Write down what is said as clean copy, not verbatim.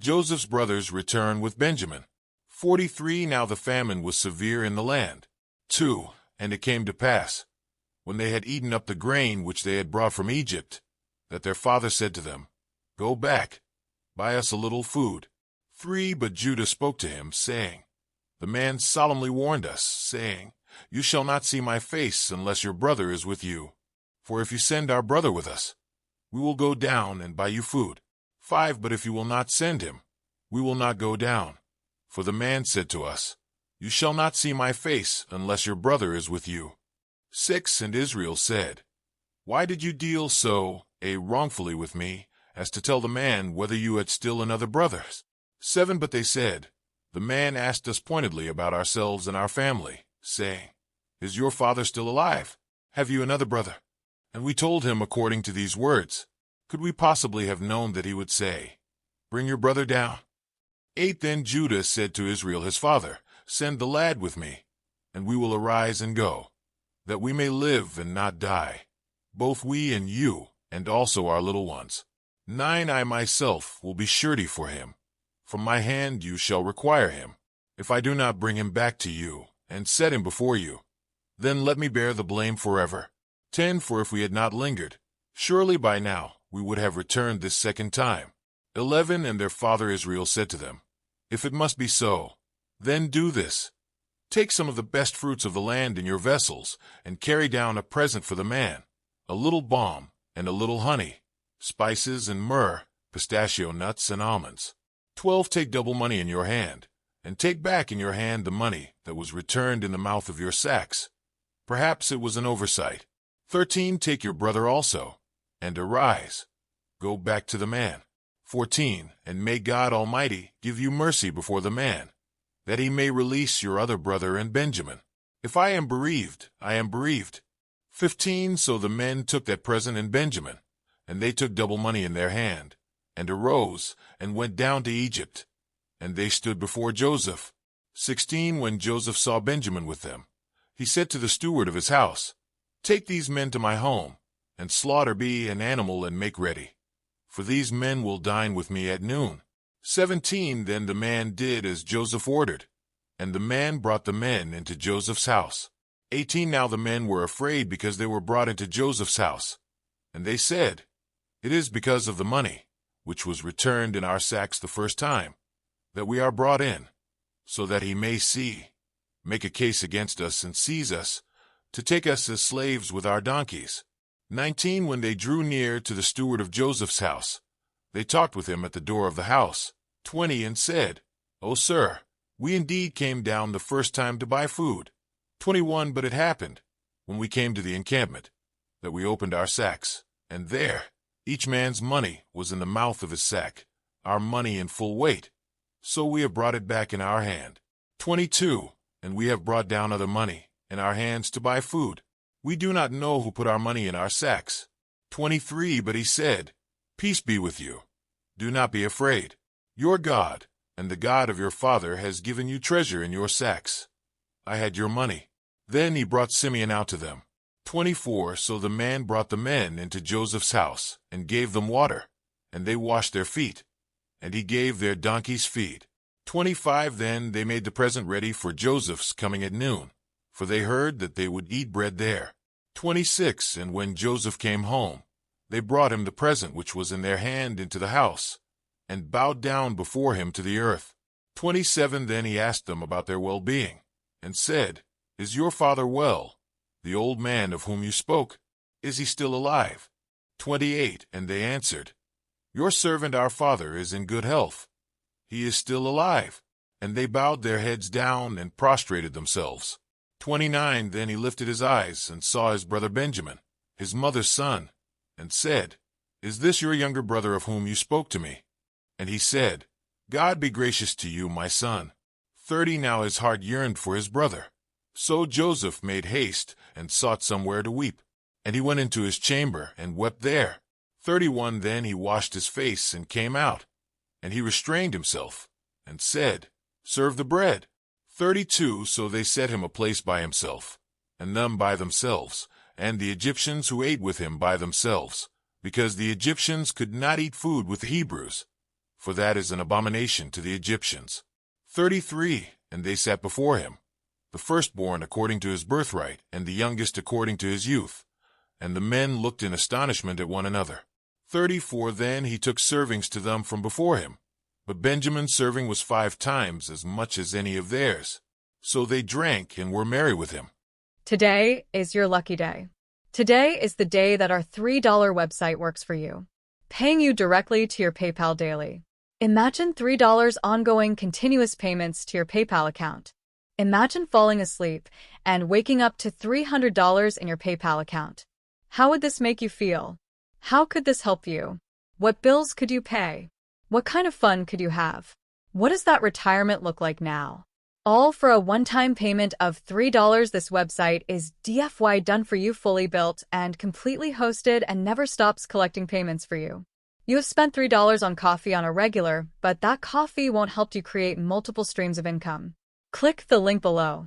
Joseph's brothers return with Benjamin. 43 Now the famine was severe in the land. 2 And it came to pass, when they had eaten up the grain which they had brought from Egypt, that their father said to them, Go back, buy us a little food. 3 But Judah spoke to him, saying, The man solemnly warned us, saying, You shall not see my face unless your brother is with you. For if you send our brother with us, we will go down and buy you food. 5 But if you will not send him, we will not go down. For the man said to us, You shall not see my face unless your brother is with you. 6 And Israel said, Why did you deal so wrongfully with me, as to tell the man whether you had still another brother? 7 But they said, The man asked us pointedly about ourselves and our family, saying, Is your father still alive? Have you another brother? And we told him according to these words. Could we possibly have known that he would say, Bring your brother down? 8 Then Judah said to Israel his father, Send the lad with me, and we will arise and go, that we may live and not die, both we and you, and also our little ones. 9 I myself will be surety for him. From my hand you shall require him, if I do not bring him back to you, and set him before you. Then let me bear the blame forever. 10 For if we had not lingered, surely by now we would have returned this second time. 11 And their father Israel said to them, If it must be so, then do this. Take some of the best fruits of the land in your vessels, and carry down a present for the man, a little balm and a little honey, spices and myrrh, pistachio nuts and almonds. 12 Take double money in your hand, and take back in your hand the money that was returned in the mouth of your sacks. Perhaps it was an oversight. 13 Take your brother also, and arise. Go back to the man. 14 And may God Almighty give you mercy before the man, that he may release your other brother and Benjamin. If I am bereaved, I am bereaved. 15 So the men took that present and Benjamin, and they took double money in their hand, and arose, and went down to Egypt. And they stood before Joseph. 16 When Joseph saw Benjamin with them, he said to the steward of his house, Take these men to my home, and slaughter me an animal and make ready. For these men will dine with me at noon. 17 Then the man did as Joseph ordered, and the man brought the men into Joseph's house. 18 Now the men were afraid because they were brought into Joseph's house. And they said, It is because of the money, which was returned in our sacks the first time, that we are brought in, so that he may make a case against us and seize us, to take us as slaves with our donkeys. 19 When they drew near to the steward of Joseph's house, they talked with him at the door of the house. 20 And said, O sir, we indeed came down the first time to buy food. 21 But it happened, when we came to the encampment, that we opened our sacks, and there each man's money was in the mouth of his sack, our money in full weight. So we have brought it back in our hand. 22 And we have brought down other money in our hands to buy food. We do not know who put our money in our sacks. 23 But he said, Peace be with you. Do not be afraid. Your God, and the God of your father, has given you treasure in your sacks. I had your money. Then he brought Simeon out to them. 24 So the man brought the men into Joseph's house, and gave them water, and they washed their feet, and he gave their donkeys feed. 25 Then they made the present ready for Joseph's coming at noon, for they heard that they would eat bread there. 26 And when Joseph came home, they brought him the present which was in their hand into the house, and bowed down before him to the earth. 27 Then he asked them about their well-being, and said, Is your father well, the old man of whom you spoke? Is he still alive? 28 And they answered, Your servant our father is in good health. He is still alive. And they bowed their heads down and prostrated themselves. 29 Then he lifted his eyes and saw his brother Benjamin, his mother's son, and said, Is this your younger brother of whom you spoke to me? And he said, God be gracious to you, my son. 30 Now his heart yearned for his brother. So Joseph made haste and sought somewhere to weep. And he went into his chamber and wept there. 31 Then he washed his face and came out. And he restrained himself, and said, Serve the bread. 32 So they set him a place by himself, and them by themselves, and the Egyptians who ate with him by themselves, because the Egyptians could not eat food with the Hebrews. for that is an abomination to the Egyptians. 33. And they sat before him, the firstborn according to his birthright, and the youngest according to his youth. And the men looked in astonishment at one another. 34. Then he took servings to them from before him. But Benjamin's serving was 5 times as much as any of theirs. So they drank and were merry with him. Today is your lucky day. Today is the day that our $3 website works for you, paying you directly to your PayPal daily. Imagine $3 ongoing continuous payments to your PayPal account. Imagine falling asleep and waking up to $300 in your PayPal account. How would this make you feel? How could this help you? What bills could you pay? What kind of fun could you have? What does that retirement look like now? All for a one-time payment of $3. This website is DFY done for you, fully built and completely hosted, and never stops collecting payments for you. You have spent $3 on coffee on a regular, but that coffee won't help you create multiple streams of income. Click the link below.